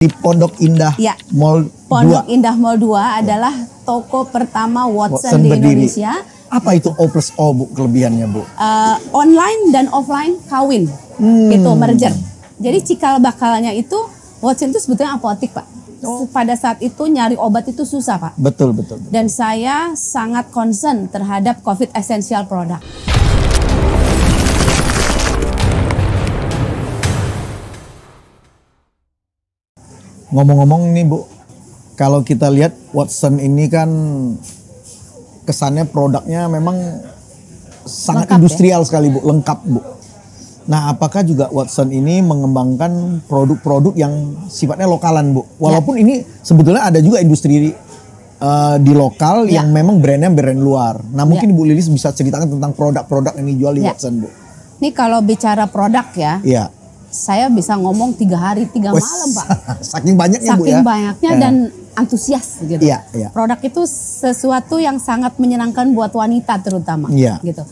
Di Pondok Indah Ya, Mall 2. Pondok Indah Mall 2 adalah toko pertama Watson di berdiri. Indonesia. Apa itu O plus O, Bu, kelebihannya, Bu? Online dan offline kawin, gitu, merger. Jadi cikal bakalnya itu Watson itu sebetulnya apotik, Pak. Pada saat itu nyari obat itu susah, Pak. Betul. Dan saya sangat concern terhadap COVID essential product. Ngomong-ngomong nih, Bu, kalau kita lihat Watson ini kan kesannya produknya memang sangat Lengkap, industrial sekali, Bu, lengkap, Bu. Nah, apakah juga Watson ini mengembangkan produk-produk yang sifatnya lokalan, Bu? Walaupun ini sebetulnya ada juga industri di lokal yang memang brandnya brand luar. Nah, mungkin Bu Lilis bisa ceritakan tentang produk-produk yang dijual di Watson, Bu. Ini kalau bicara produk ya, saya bisa ngomong 3 hari 3 malam, Pak. Saking banyaknya, Bu, ya. Saking banyaknya dan antusias gitu. Produk itu sesuatu yang sangat menyenangkan buat wanita terutama, gitu.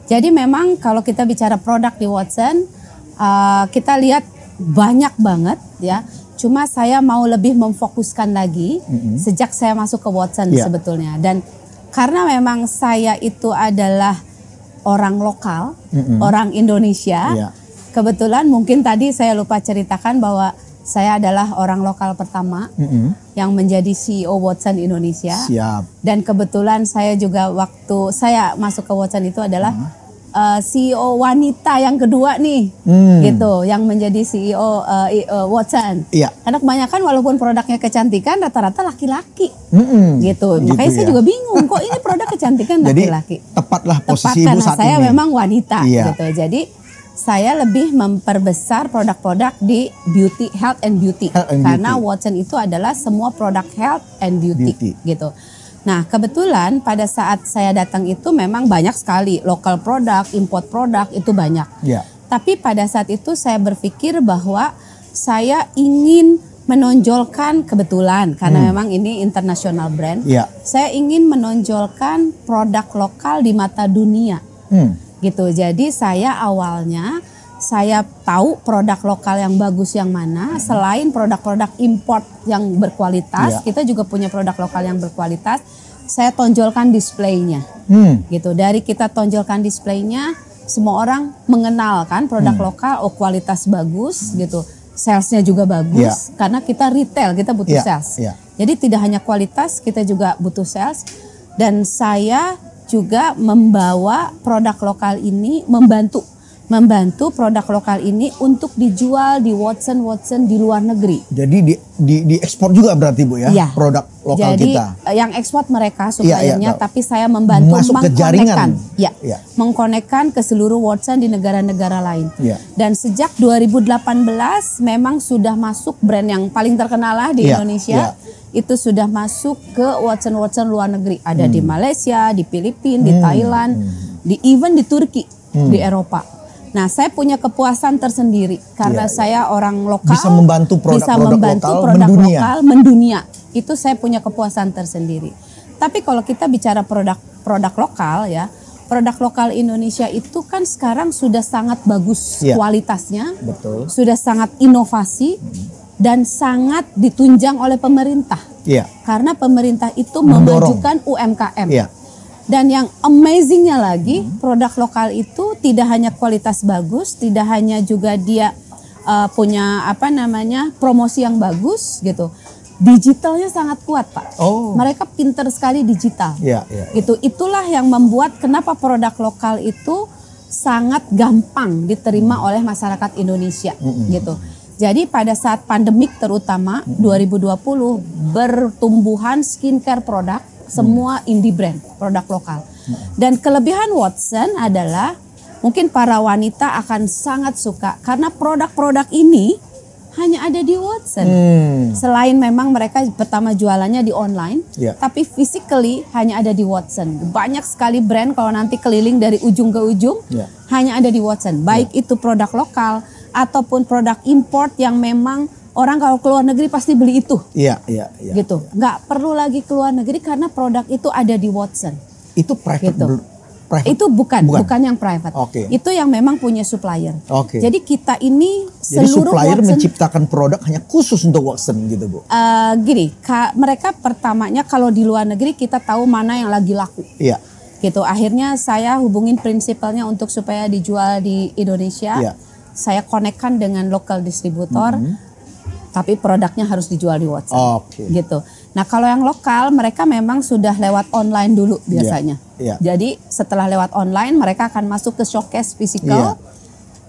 Jadi memang kalau kita bicara produk di Watson, kita lihat banyak banget ya. Cuma saya mau lebih memfokuskan lagi sejak saya masuk ke Watson sebetulnya. Dan karena memang saya itu adalah orang lokal, orang Indonesia. Kebetulan mungkin tadi saya lupa ceritakan bahwa saya adalah orang lokal pertama yang menjadi CEO Watson Indonesia. Dan kebetulan saya juga waktu saya masuk ke Watson itu adalah CEO wanita yang kedua nih, gitu, yang menjadi CEO Watson. Karena kebanyakan walaupun produknya kecantikan rata-rata laki-laki, gitu. Makanya saya juga bingung, kok ini produk kecantikan laki-laki. Jadi tepatlah posisi Ibu karena saat saya ini. memang wanita, gitu. Jadi saya lebih memperbesar produk-produk di beauty, health and beauty. Karena Watson itu adalah semua produk health and beauty. Gitu. Nah, kebetulan pada saat saya datang itu memang banyak sekali lokal produk, import produk itu banyak. Tapi pada saat itu saya berpikir bahwa saya ingin menonjolkan, kebetulan karena memang ini international brand. Saya ingin menonjolkan produk lokal di mata dunia. Gitu. Jadi saya awalnya saya tahu produk lokal yang bagus yang mana. Selain produk-produk import yang berkualitas, kita juga punya produk lokal yang berkualitas. Saya tonjolkan displaynya, gitu. Dari kita tonjolkan displaynya, semua orang mengenal kan produk lokal, kualitas bagus, gitu. Salesnya juga bagus, karena kita retail, kita butuh sales. Jadi tidak hanya kualitas, kita juga butuh sales. Dan saya juga membawa produk lokal ini, membantu produk lokal ini untuk dijual di Watson di luar negeri. Jadi di ekspor juga berarti, Bu, ya, produk lokal jadi, kita. Jadi yang ekspor mereka suppliernya, tapi saya membantu mengkonekkan ke seluruh Watson di negara-negara lain. Dan sejak 2018 memang sudah masuk brand yang paling terkenal lah di Indonesia. Itu sudah masuk ke Watson luar negeri. Ada di Malaysia, di Filipina, di Thailand, even di Turki, di Eropa. Nah, saya punya kepuasan tersendiri karena saya orang lokal, bisa membantu produk lokal mendunia. Itu saya punya kepuasan tersendiri. Tapi kalau kita bicara produk lokal ya, produk lokal Indonesia itu kan sekarang sudah sangat bagus kualitasnya, sudah sangat inovasi. Dan sangat ditunjang oleh pemerintah, karena pemerintah itu memajukan UMKM. Dan yang amazingnya lagi, produk lokal itu tidak hanya kualitas bagus, tidak hanya juga dia punya promosi yang bagus, gitu. Digitalnya sangat kuat, Pak. Mereka pinter sekali digital, gitu. Itulah yang membuat kenapa produk lokal itu sangat gampang diterima oleh masyarakat Indonesia, gitu. Jadi pada saat pandemik terutama 2020 bertumbuhan skincare produk semua indie brand, produk lokal. Dan kelebihan Watson adalah mungkin para wanita akan sangat suka karena produk-produk ini hanya ada di Watson. Selain memang mereka pertama jualannya di online, tapi physically hanya ada di Watson. Banyak sekali brand kalau nanti keliling dari ujung ke ujung hanya ada di Watson. Baik itu produk lokal ataupun produk import yang memang orang kalau keluar negeri pasti beli itu. Gitu. Nggak perlu lagi keluar negeri karena produk itu ada di Watson. Itu private? Itu bukan yang private. Oke. Itu yang memang punya supplier. Oke. Jadi kita ini Jadi seluruh supplier Watson, menciptakan produk hanya khusus untuk Watson gitu Bu? gini, mereka pertamanya kalau di luar negeri kita tahu mana yang lagi laku. Iya. Gitu. Akhirnya saya hubungin prinsipalnya untuk supaya dijual di Indonesia. Iya. Saya konekkan dengan local distributor. Tapi produknya harus dijual di Watson. Oke. Gitu. Nah, kalau yang lokal mereka memang sudah lewat online dulu biasanya. Iya. Jadi setelah lewat online mereka akan masuk ke showcase fisikal. Iya.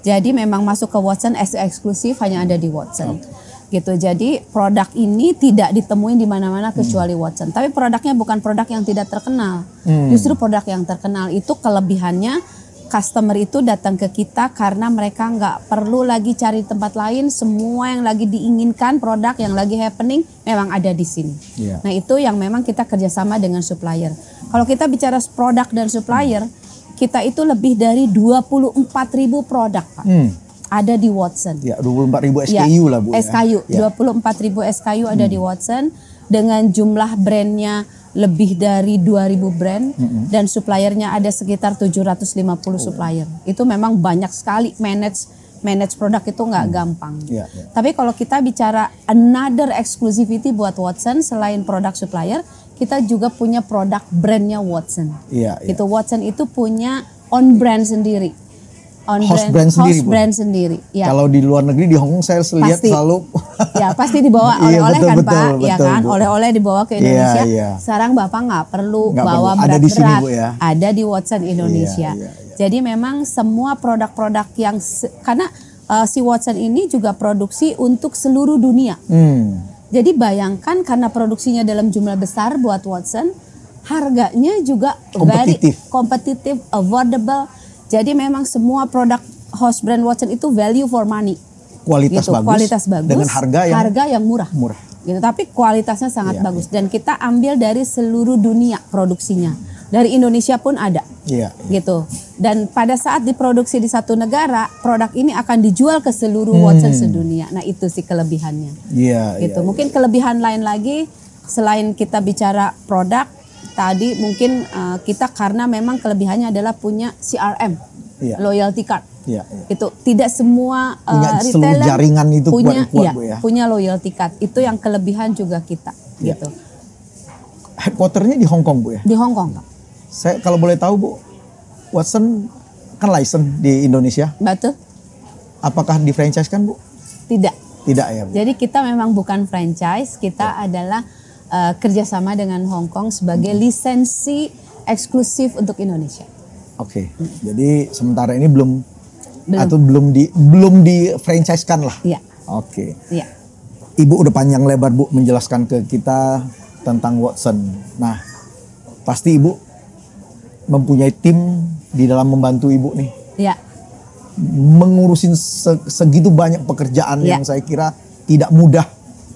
Jadi memang masuk ke Watson eksklusif hanya ada di Watson. Gitu. Jadi produk ini tidak ditemuin di mana-mana kecuali Watson. Tapi produknya bukan produk yang tidak terkenal. Justru produk yang terkenal itu kelebihannya customer itu datang ke kita karena mereka nggak perlu lagi cari tempat lain. Semua yang lagi diinginkan, produk yang lagi happening memang ada di sini. Iya. Nah itu yang memang kita kerjasama dengan supplier. Kalau kita bicara produk dan supplier, kita itu lebih dari 24.000 produk Pak. Ada di Watson. Ya, 24.000 SKU lah Bu. SKU, ya. 24.000 SKU ada di Watson dengan jumlah brandnya lebih dari 2.000 brand dan suppliernya ada sekitar 750 supplier. Itu memang banyak sekali manage produk itu nggak gampang. Ya. Tapi kalau kita bicara another exclusivity buat Watson selain produk supplier, kita juga punya produk brandnya Watson. Iya. Itu Watson itu punya on brand sendiri. House brand sendiri. Ya. Kalau di luar negeri di Hong Kong saya lihat selalu ya pasti dibawa oleh-oleh kan Pak, ya kan, oleh-oleh dibawa ke Indonesia. Sekarang Bapak nggak perlu bawa berat-berat, ada di Watson Indonesia. Jadi memang semua produk-produk yang karena si Watson ini juga produksi untuk seluruh dunia. Jadi bayangkan karena produksinya dalam jumlah besar buat Watson, harganya juga very kompetitif, affordable. Jadi memang semua produk house brand Watson itu value for money. Kualitas gitu. bagus. Kualitas bagus. Dengan harga yang murah. Gitu. Tapi kualitasnya sangat bagus. Dan kita ambil dari seluruh dunia produksinya. Dari Indonesia pun ada. Gitu. Dan pada saat diproduksi di satu negara, produk ini akan dijual ke seluruh Watson sedunia. Nah itu sih kelebihannya. Gitu. Mungkin kelebihan lain lagi selain kita bicara produk. Tadi mungkin kita karena memang kelebihannya adalah punya CRM, loyalty card. Itu tidak semua retailer jaringan itu punya, kuat Bu ya. Punya loyalty card. Itu yang kelebihan juga kita. Gitu. Headquarternya di Hong Kong Bu ya? Di Hong Kong Pak. Saya kalau boleh tahu Bu, Watson kan license di Indonesia. Betul. Apakah di franchise kan Bu? Tidak. Tidak ya Bu. Jadi kita memang bukan franchise, kita adalah kerjasama dengan Hong Kong sebagai lisensi eksklusif untuk Indonesia. Oke. Jadi sementara ini belum di franchise-kan lah. Iya. Oke. Iya. Ibu udah panjang lebar Bu menjelaskan ke kita tentang Watson. Nah, pasti Ibu mempunyai tim di dalam membantu Ibu nih. Iya. Mengurusin segitu banyak pekerjaan yang saya kira tidak mudah.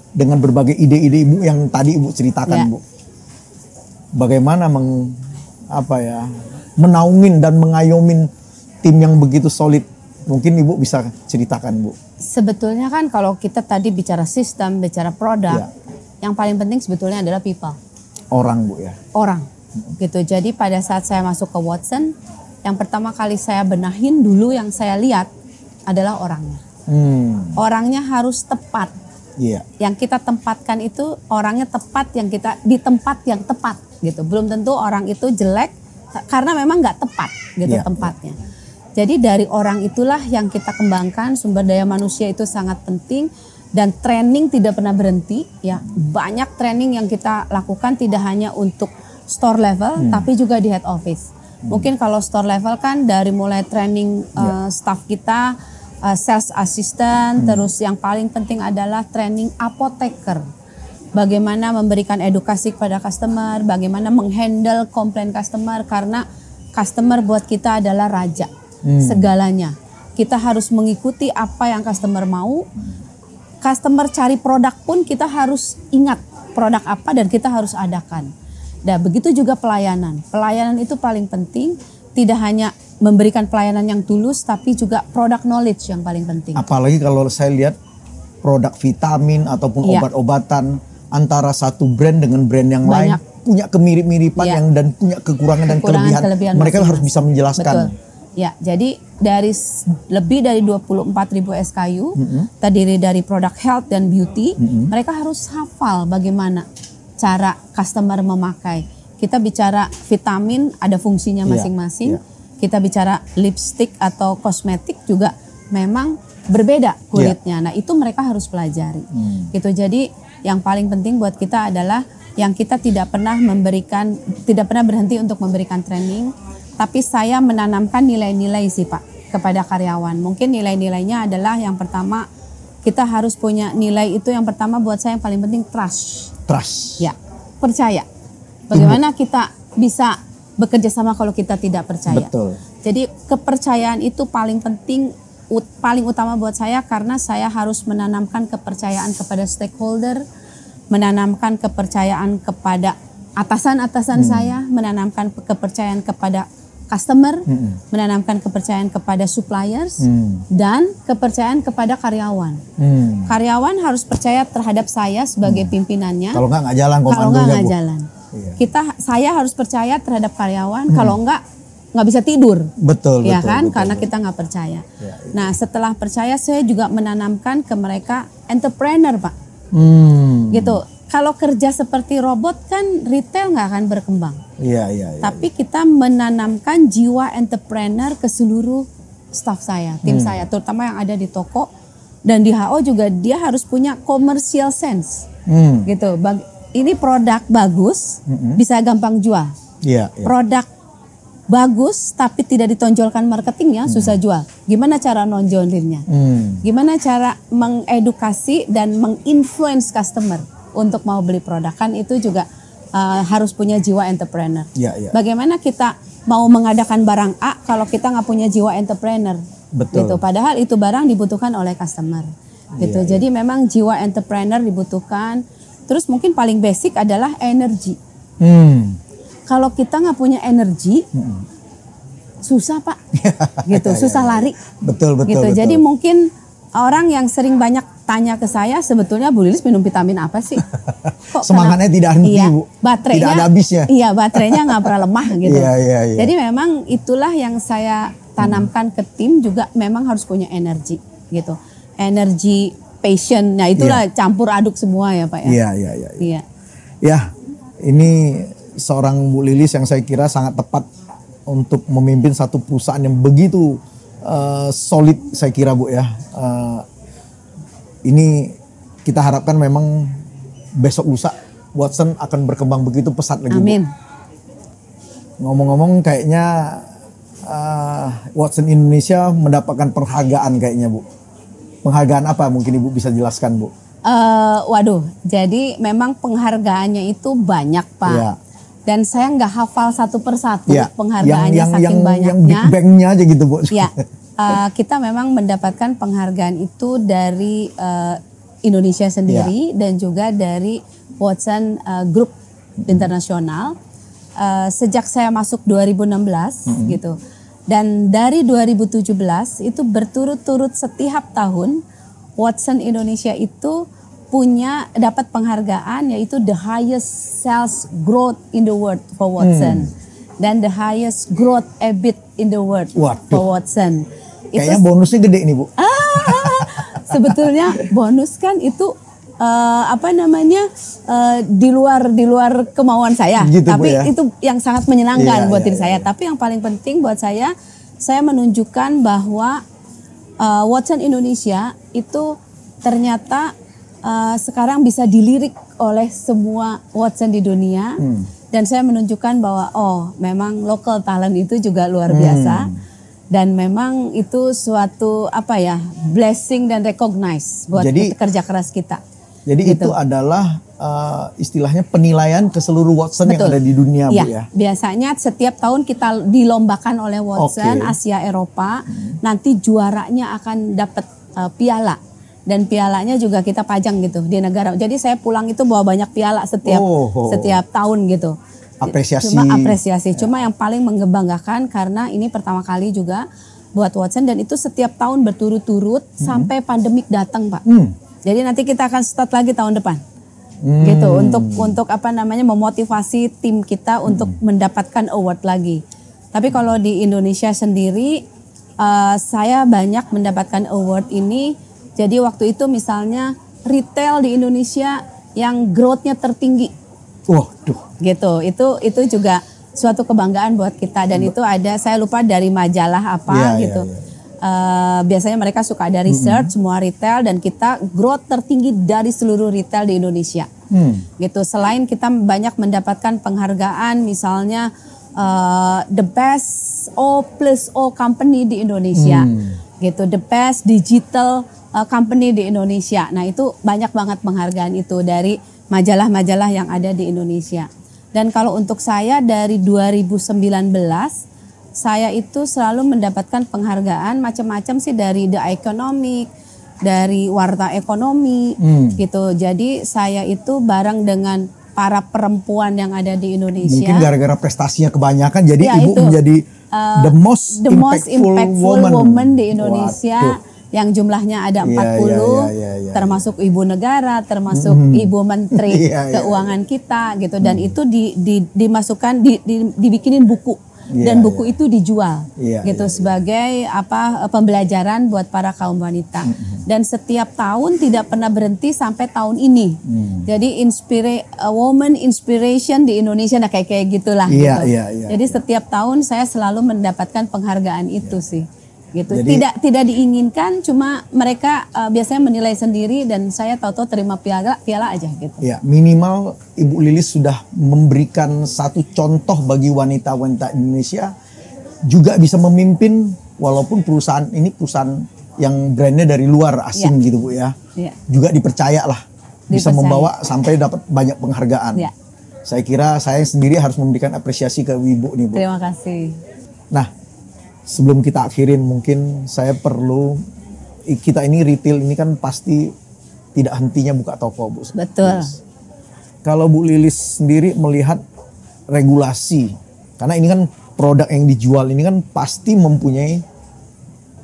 Dengan berbagai ide-ide Ibu yang tadi Ibu ceritakan Bu. Bagaimana menaungin dan mengayomin tim yang begitu solid. Mungkin Ibu bisa ceritakan Bu. Sebetulnya kan kalau kita tadi bicara sistem, bicara produk, yang paling penting sebetulnya adalah people. Orang Bu ya. Orang. Gitu. Jadi pada saat saya masuk ke Watson, yang pertama kali saya benahin dulu yang saya lihat adalah orangnya. Orangnya harus tepat. Yang kita tempatkan itu orangnya tepat, yang kita di tempat yang tepat gitu. Belum tentu orang itu jelek karena memang nggak tepat gitu tempatnya. Jadi dari orang itulah yang kita kembangkan. Sumber daya manusia itu sangat penting dan training tidak pernah berhenti ya. Banyak training yang kita lakukan tidak hanya untuk store level tapi juga di head office. Mungkin kalau store level kan dari mulai training staff kita, sales assistant, terus yang paling penting adalah training apoteker. Bagaimana memberikan edukasi kepada customer, bagaimana menghandle komplain customer, karena customer buat kita adalah raja segalanya. Kita harus mengikuti apa yang customer mau. Customer cari produk pun kita harus ingat produk apa dan kita harus adakan. Dan begitu juga pelayanan. Pelayanan itu paling penting, tidak hanya memberikan pelayanan yang tulus, tapi juga product knowledge yang paling penting. Apalagi kalau saya lihat produk vitamin ataupun obat-obatan antara satu brand dengan brand yang lain punya kemirip-miripan Ya. yang dan punya kekurangan dan kelebihan. Mereka masing-masing. harus bisa menjelaskan. Betul. Ya, jadi dari lebih dari 24.000 SKU terdiri dari produk health dan beauty, mereka harus hafal bagaimana cara customer memakai. Kita bicara vitamin ada fungsinya masing-masing. Kita bicara lipstick atau kosmetik juga memang berbeda kulitnya. Nah, itu mereka harus pelajari. Gitu. Jadi yang paling penting buat kita adalah yang kita tidak pernah berhenti untuk memberikan training, tapi saya menanamkan nilai-nilai sih Pak kepada karyawan. Mungkin nilai-nilainya adalah yang pertama, kita harus punya nilai itu yang pertama buat saya yang paling penting trust. Trust. Ya, percaya. Bagaimana kita bisa bekerja sama kalau kita tidak percaya. Betul. Jadi kepercayaan itu paling penting, paling utama buat saya karena saya harus menanamkan kepercayaan kepada stakeholder, menanamkan kepercayaan kepada atasan-atasan saya, menanamkan kepercayaan kepada customer, menanamkan kepercayaan kepada suppliers, dan kepercayaan kepada karyawan. Karyawan harus percaya terhadap saya sebagai pimpinannya. Kalau nggak jalan komandonya. Kalau nggak jalan. Iya. Saya harus percaya terhadap karyawan. Kalau nggak bisa tidur. Betul. Ya betul, kan, betul, karena betul. kita nggak percaya. Nah, setelah percaya saya juga menanamkan ke mereka entrepreneur Pak. Gitu. Kalau kerja seperti robot kan retail nggak akan berkembang. Iya. Tapi kita menanamkan jiwa entrepreneur ke seluruh staff saya, tim saya, terutama yang ada di toko dan di HO juga dia harus punya commercial sense. Gitu. Ini produk bagus, bisa gampang jual. Iya. Produk bagus tapi tidak ditonjolkan marketingnya, susah jual. Gimana cara nonjolinnya? Gimana cara mengedukasi dan menginfluence customer untuk mau beli produk? Kan itu juga harus punya jiwa entrepreneur. Iya. Bagaimana kita mau mengadakan barang A kalau kita nggak punya jiwa entrepreneur? Betul. Gitu. Padahal itu barang dibutuhkan oleh customer. Gitu. Jadi memang jiwa entrepreneur dibutuhkan. Terus mungkin paling basic adalah energi. Kalau kita nggak punya energi, susah Pak, gitu, susah lari. Betul. Gitu. Jadi mungkin orang yang sering banyak tanya ke saya, sebetulnya Bu Lilis minum vitamin apa sih? Kok semangatnya tidak henti, iya, Bu. Baterainya, tidak ada habisnya. Iya, baterainya nggak pernah lemah gitu. Iya. Jadi memang itulah yang saya tanamkan ke tim juga memang harus punya energi, gitu. Energi, passion, nah itulah campur aduk semua ya Pak ya. Iya. Ya, ini seorang Bu Lilis yang saya kira sangat tepat untuk memimpin satu perusahaan yang begitu solid saya kira Bu ya. Ini kita harapkan memang besok lusa Watson akan berkembang begitu pesat lagi. Amin. Bu. Ngomong-ngomong kayaknya Watson Indonesia mendapatkan penghargaan kayaknya Bu. Penghargaan apa mungkin Ibu bisa jelaskan Bu? Waduh, jadi memang penghargaannya itu banyak Pak. Ya. Dan saya nggak hafal satu persatu penghargaannya yang saking banyaknya. Yang big bang-nya aja gitu Bu. Ya, kita memang mendapatkan penghargaan itu dari Indonesia sendiri dan juga dari Watson Group Internasional. Sejak saya masuk 2016 gitu. Dan dari 2017 itu berturut-turut setiap tahun Watson Indonesia itu dapat penghargaan yaitu the highest sales growth in the world for Watson dan the highest growth EBIT in the world for Watson. Kayaknya bonusnya gede nih Bu. Sebetulnya bonus kan itu di luar kemauan saya, gitu, tapi ya? itu yang sangat menyenangkan buat diri saya. Tapi yang paling penting buat saya menunjukkan bahwa Watson Indonesia itu ternyata sekarang bisa dilirik oleh semua Watson di dunia dan saya menunjukkan bahwa memang local talent itu juga luar biasa dan memang itu suatu blessing dan recognize buat kerja keras kita. Jadi gitu. Itu adalah istilahnya penilaian ke seluruh Watson yang ada di dunia Bu ya. Biasanya setiap tahun kita dilombakan oleh Watson Asia Eropa, nanti juaranya akan dapat piala. Dan pialanya juga kita pajang gitu di negara. Jadi saya pulang itu bawa banyak piala setiap tahun gitu. Apresiasi. Cuma yang paling membanggakan karena ini pertama kali juga buat Watson dan itu setiap tahun berturut-turut sampai pandemik datang Pak. Jadi nanti kita akan start lagi tahun depan. gitu untuk apa namanya memotivasi tim kita untuk mendapatkan award lagi. Tapi kalau di Indonesia sendiri saya banyak mendapatkan award ini. Jadi waktu itu misalnya retail di Indonesia yang growth-nya tertinggi. Waduh. Gitu. Itu juga suatu kebanggaan buat kita dan itu ada saya lupa dari majalah apa gitu. Biasanya mereka suka ada research semua retail dan kita growth tertinggi dari seluruh retail di Indonesia. Gitu. Selain kita banyak mendapatkan penghargaan misalnya the best O+O company di Indonesia. Gitu. The best digital company di Indonesia. Nah, itu banyak banget penghargaan itu dari majalah-majalah yang ada di Indonesia. Dan kalau untuk saya dari 2019 saya itu selalu mendapatkan penghargaan macam-macam sih dari The Economic, dari Warta Ekonomi gitu. Jadi saya itu bareng dengan para perempuan yang ada di Indonesia. Mungkin gara-gara prestasinya kebanyakan jadi ya, ibu itu, menjadi the most impactful woman di Indonesia. Waduh. Yang jumlahnya ada 40, termasuk ibu negara, termasuk ibu menteri keuangan kita gitu. Dan itu dimasukkan, dibikinin buku. Dan buku itu dijual gitu sebagai apa pembelajaran buat para kaum wanita. Dan setiap tahun tidak pernah berhenti sampai tahun ini. Jadi woman inspiration di Indonesia, nah kayak gitulah. Gitu. Jadi setiap tahun saya selalu mendapatkan penghargaan itu sih. Gitu. Jadi, tidak diinginkan, cuma mereka biasanya menilai sendiri dan saya tahu-tahu terima piala aja gitu. Ya, minimal Ibu Lilis sudah memberikan satu contoh bagi wanita-wanita Indonesia juga bisa memimpin walaupun perusahaan ini perusahaan yang brandnya dari luar asing gitu Bu ya. Juga dipercaya lah bisa membawa sampai dapat banyak penghargaan. Saya kira saya sendiri harus memberikan apresiasi ke Ibu nih Bu. Terima kasih. Nah, sebelum kita akhirin mungkin saya perlu, kita ini retail ini kan pasti tidak hentinya buka toko Bu. Betul. Kalau Bu Lilis sendiri melihat regulasi, karena ini kan produk yang dijual ini kan pasti mempunyai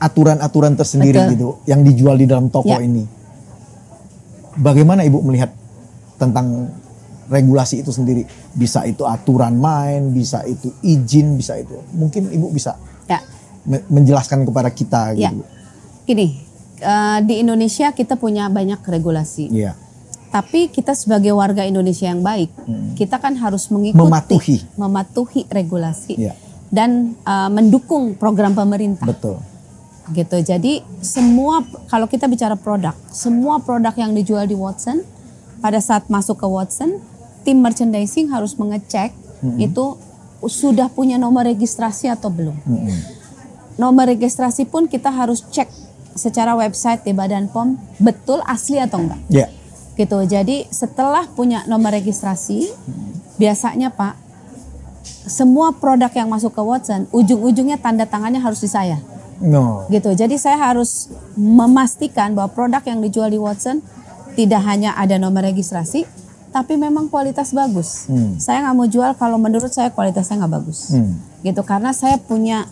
aturan-aturan tersendiri gitu yang dijual di dalam toko ini. Bagaimana Ibu melihat tentang regulasi itu sendiri? Bisa itu aturan main, bisa itu izin, bisa itu. Mungkin Ibu bisa menjelaskan kepada kita gitu. Gini, di Indonesia kita punya banyak regulasi. Tapi kita sebagai warga Indonesia yang baik, kita kan harus mengikuti, mematuhi regulasi dan mendukung program pemerintah. Betul. Gitu. Jadi semua, kalau kita bicara produk, semua produk yang dijual di Watson pada saat masuk ke Watson, tim merchandising harus mengecek itu sudah punya nomor registrasi atau belum. Nomor registrasi pun kita harus cek secara website di Badan POM betul asli atau enggak. Gitu. Jadi setelah punya nomor registrasi, biasanya Pak, semua produk yang masuk ke Watson, ujung-ujungnya tanda tangannya harus di saya. Gitu. Jadi saya harus memastikan bahwa produk yang dijual di Watson tidak hanya ada nomor registrasi, tapi memang kualitas bagus. Saya nggak mau jual kalau menurut saya kualitasnya nggak bagus. Gitu. Karena saya punya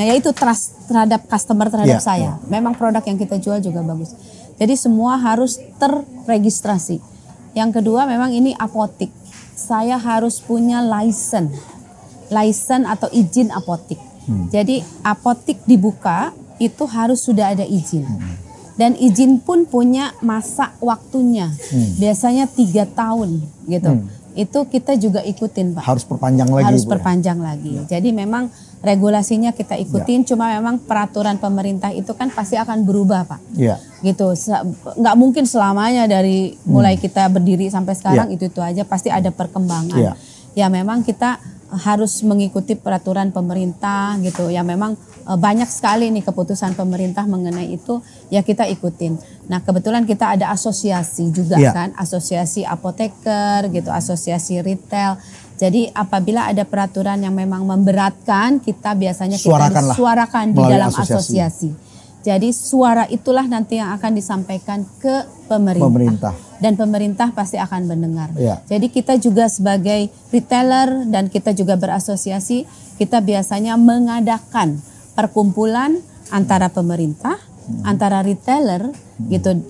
yaitu trust terhadap customer terhadap saya. Memang produk yang kita jual juga bagus. Jadi semua harus terregistrasi. Yang kedua memang ini apotik. Saya harus punya license atau izin apotik. Jadi apotik dibuka itu harus sudah ada izin. Dan izin pun punya masa waktunya. Biasanya 3 tahun gitu. Itu kita juga ikutin Pak. Harus perpanjang lagi. Harus perpanjang lagi. Jadi memang regulasinya kita ikutin, cuma memang peraturan pemerintah itu kan pasti akan berubah Pak. Gitu. Nggak mungkin selamanya dari mulai kita berdiri sampai sekarang itu aja, pasti ada perkembangan. Ya memang kita harus mengikuti peraturan pemerintah gitu. Ya memang banyak sekali nih keputusan pemerintah mengenai itu, ya kita ikutin. Nah kebetulan kita ada asosiasi juga kan, asosiasi apoteker gitu, asosiasi retail. Jadi apabila ada peraturan yang memang memberatkan, kita biasanya kita suarakan di dalam asosiasi. Jadi suara itulah nanti yang akan disampaikan ke pemerintah. Dan pemerintah pasti akan mendengar. Jadi kita juga sebagai retailer dan kita juga berasosiasi, kita biasanya mengadakan perkumpulan antara pemerintah, antara retailer gitu,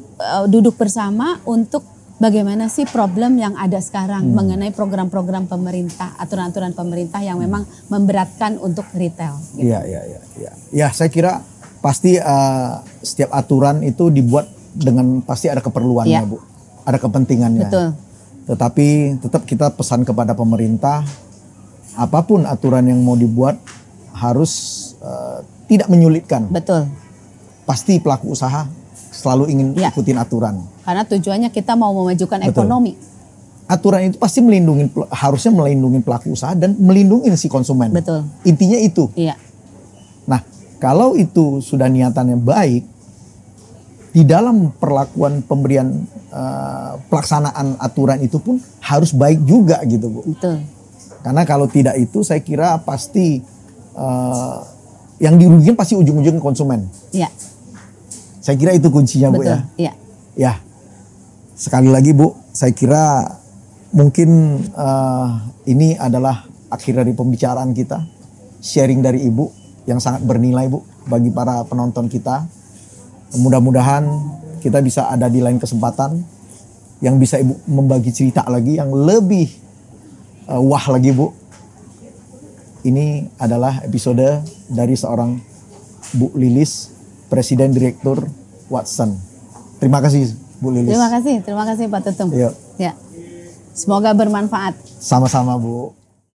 duduk bersama untuk bagaimana sih problem yang ada sekarang mengenai program-program pemerintah, aturan-aturan pemerintah yang memang memberatkan untuk retail. Gitu. Iya. Ya, saya kira pasti setiap aturan itu dibuat dengan pasti ada keperluannya, Bu. Ada kepentingannya. Betul. Tetapi tetap kita pesan kepada pemerintah, apapun aturan yang mau dibuat harus tidak menyulitkan. Betul. Pasti pelaku usaha selalu ingin ikutin aturan. Karena tujuannya kita mau memajukan Betul. ekonomi. Aturan itu pasti harusnya melindungi pelaku usaha dan melindungi si konsumen. Betul. Intinya itu. Iya. Nah, kalau itu sudah niatannya baik, di dalam perlakuan pemberian pelaksanaan aturan itu pun harus baik juga gitu, Bu. Betul. Karena kalau tidak itu saya kira pasti yang dirugikan pasti ujung-ujungnya konsumen. Iya. Saya kira itu kuncinya, Bu. Betul. Ya. Iya. Ya. Sekali lagi, Bu, saya kira mungkin ini adalah akhir dari pembicaraan kita. Sharing dari Ibu yang sangat bernilai, Bu, bagi para penonton kita. Mudah-mudahan kita bisa ada di lain kesempatan yang bisa Ibu membagi cerita lagi yang lebih wah lagi, Bu. Ini adalah episode dari seorang Bu Lilis, Presiden Direktur Watson. Terima kasih, Bu Lilis. Terima kasih Pak Tutum. Yuk. Ya. Semoga bermanfaat. Sama-sama, Bu.